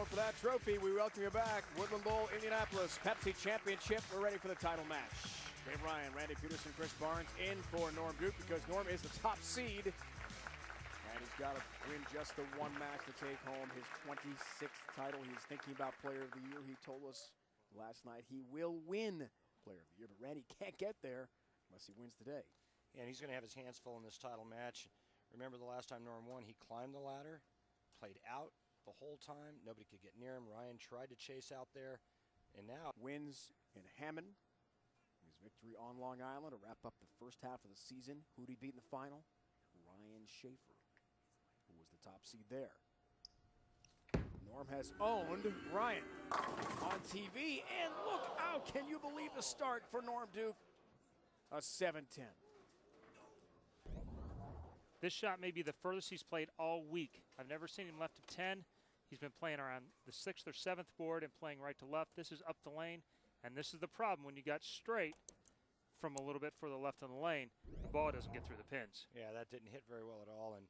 For that trophy, we welcome you back. Woodland Bowl, Indianapolis, Pepsi Championship. We're ready for the title match. Dave Ryan, Randy Peterson, Chris Barnes in for Norm Duke because Norm is the top seed. And he's got to win just the one match to take home his 26th title. He's thinking about Player of the Year. He told us last night he will win Player of the Year, but Randy can't get there unless he wins today. Yeah, and he's going to have his hands full in this title match. Remember the last time Norm won, he climbed the ladder, played out the whole time. Nobody could get near him. Ryan tried to chase out there, and now wins in Hammond. His victory on Long Island to wrap up the first half of the season. Who did he beat in the final? Ryan Schaefer, who was the top seed there. Norm has owned Ryan on TV, and look out! Can you believe the start for Norm Duke? A 7-10. This shot may be the furthest he's played all week. I've never seen him left of 10. He's been playing around the 6th or 7th board and playing right to left. This is up the lane, and this is the problem when you got straight from a little bit further left on the lane. The ball doesn't get through the pins. Yeah, that didn't hit very well at all, and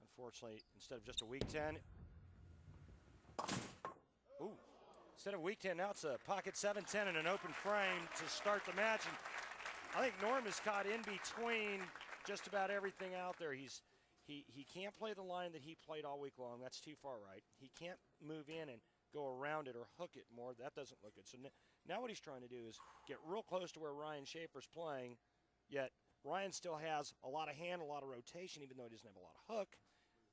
unfortunately, instead of just a weak 10, instead of weak 10, now it's a pocket 7-10 in an open frame to start the match. And I think Norm is caught in between just about everything out there. He can't play the line that he played all week long. That's too far right. He can't move in and go around it or hook it more. That doesn't look good. So now what he's trying to do is get real close to where Ryan Schaefer's playing, yet Ryan still has a lot of hand, a lot of rotation, even though he doesn't have a lot of hook.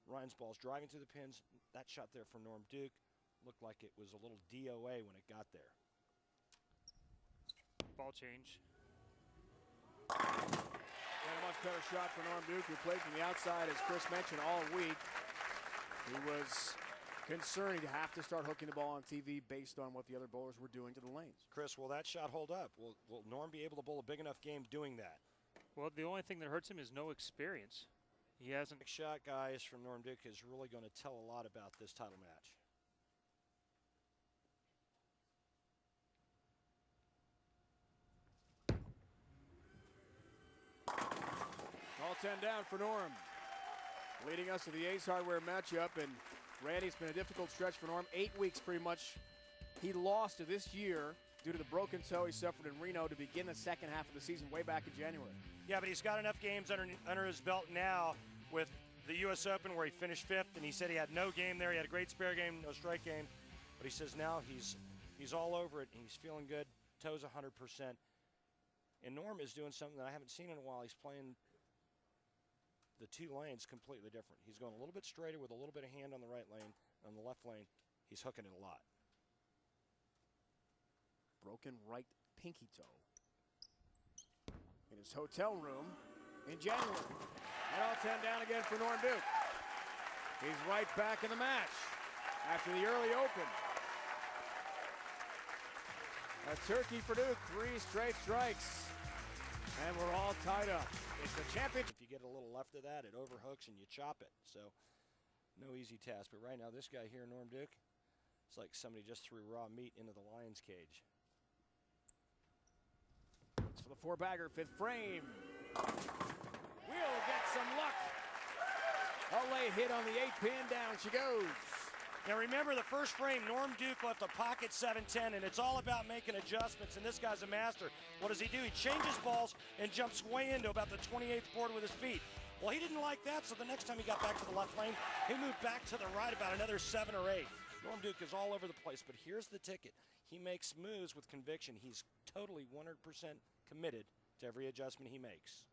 Ryan's ball's driving through the pins. That shot there for Norm Duke looked like it was a little DOA when it got there. Ball change. And a much better shot for Norm Duke, who played from the outside, as Chris mentioned, all week. He was concerned he'd have to start hooking the ball on TV based on what the other bowlers were doing to the lanes. Chris, will that shot hold up? Will Norm be able to bowl a big enough game doing that? Well, the only thing that hurts him is no experience. He hasn't. Next shot, guys, from Norm Duke is really going to tell a lot about this title match. All 10 down for Norm. Leading us to the Ace Hardware matchup, and Randy, it's been a difficult stretch for Norm. 8 weeks pretty much. He lost to this year due to the broken toe he suffered in Reno to begin the second half of the season way back in January. Yeah, but he's got enough games under his belt now with the U.S. Open where he finished 5th, and he said he had no game there. He had a great spare game, no strike game. But he says now he's all over it, and he's feeling good. Toes 100%. And Norm is doing something that I haven't seen in a while. He's playing the two lanes completely different. He's going a little bit straighter with a little bit of hand on the right lane. On the left lane, he's hooking it a lot. Broken right pinky toe in his hotel room in January. And all 10 down again for Norm Duke. He's right back in the match after the early open. A turkey for Duke, 3 straight strikes. And we're all tied up. It's the champion. If you get a little left of that, it overhooks and you chop it. So no easy task. But right now, this guy here, Norm Duke, it's like somebody just threw raw meat into the lion's cage. It's for the 4-bagger, 5th frame. We'll get some luck. A late hit on the 8-pin, down she goes. Now remember, the first frame, Norm Duke left a pocket 7-10, and it's all about making adjustments, and this guy's a master. What does he do? He changes balls and jumps way into about the 28th board with his feet. Well, he didn't like that, so the next time he got back to the left lane, he moved back to the right about another 7 or 8. Norm Duke is all over the place, but here's the ticket. He makes moves with conviction. He's totally 100% committed to every adjustment he makes.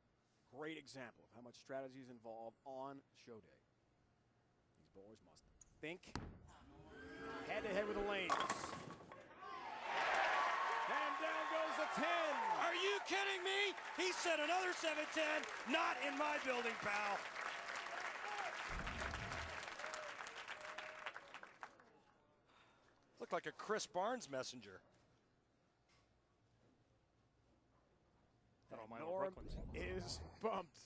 Great example of how much strategy is involved on show day. These bowlers must think head-to-head with the lanes. And down goes the 10. Are you kidding me? He said another 7-10. Not in my building, pal. Looked like a Chris Barnes messenger. Norm is bumped.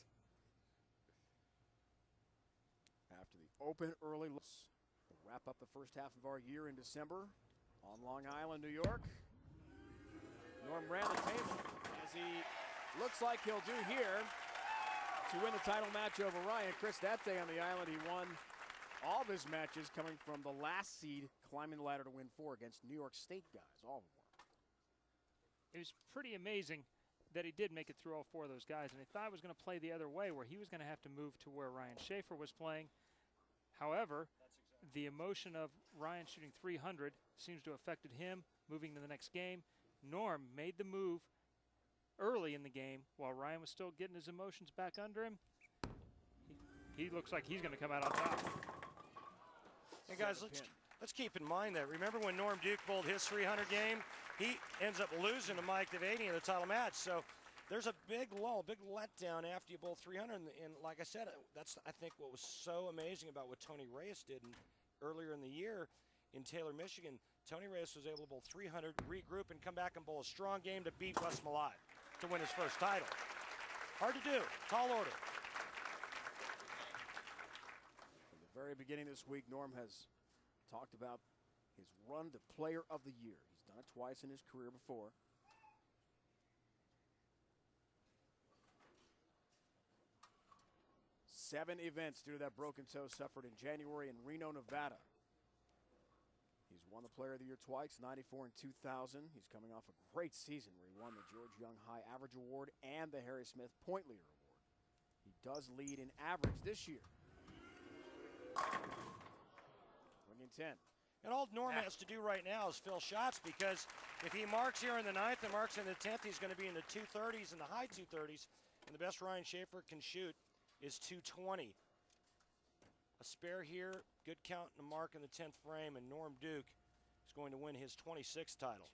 After the open early looks, we'll wrap up the first half of our year in December on Long Island, New York. Norm ran the table, as he looks like he'll do here to win the title match over Ryan. Chris, that day on the island, he won All of his matches coming from the last seed climbing the ladder to win 4 against New York State guys, all of them. It was pretty amazing that he did make it through all 4 of those guys, and I thought it was going to play the other way, where he was going to have to move to where Ryan Schaefer was playing. However, the emotion of Ryan shooting 300 seems to have affected him moving to the next game. Norm made the move early in the game while Ryan was still getting his emotions back under him. He looks like he's going to come out on top. Hey guys, let's keep in mind that, remember when Norm Duke bowled his 300 game? He ends up losing to Mike Devaney in the title match. So there's a big lull, big letdown after you bowl 300. And like I said, that's, I think, what was so amazing about what Tony Reyes did earlier in the year in Taylor, Michigan. Tony Reyes was able to bowl 300, regroup, and come back and bowl a strong game to beat West Malott to win his first title. Hard to do, tall order. From the very beginning this week, Norm has talked about his run to Player of the Year. He's done it twice in his career before. Seven events due to that broken toe suffered in January in Reno, Nevada. He's won the Player of the Year twice, 94 and 2000. He's coming off a great season where he won the George Young High Average Award and the Harry Smith Point Leader Award. He does lead in average this year. Bringing 10. And all Norm has to do right now is fill shots, because if he marks here in the 9th and marks in the 10th, he's going to be in the 230s and the high 230s. And the best Ryan Schaefer can shoot is 220. A spare here, good count and a mark in the 10th frame, and Norm Duke is going to win his 26th title.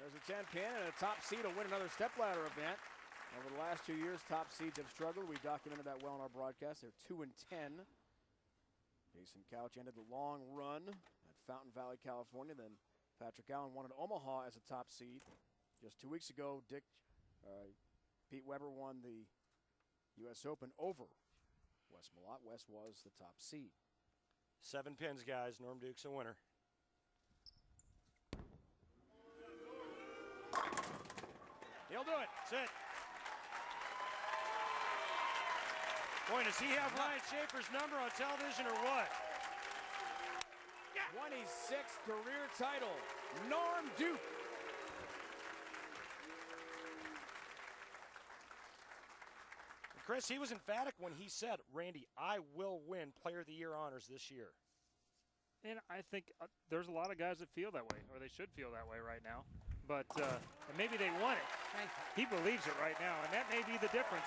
There's a 10 pin, and a top seed will win another stepladder event. Over the last 2 years, top seeds have struggled. We documented that well in our broadcast. They're 2 and 10. Jason Couch ended the long run at Fountain Valley, California. Then Patrick Allen won at Omaha as a top seed. Just 2 weeks ago, Pete Weber won the U.S. Open over Wes Malott. Wes was the top seed. 7 pins, guys. Norm Duke's a winner. He'll do it. That's it. Boy, does he have Ryan Schaefer's number on television or what? 26th career title, Norm Duke. Chris, he was emphatic when he said, Randy, I will win Player of the Year honors this year. And I think there's a lot of guys that feel that way, or they should feel that way right now. But and maybe they want it. He believes it right now, and that may be the difference.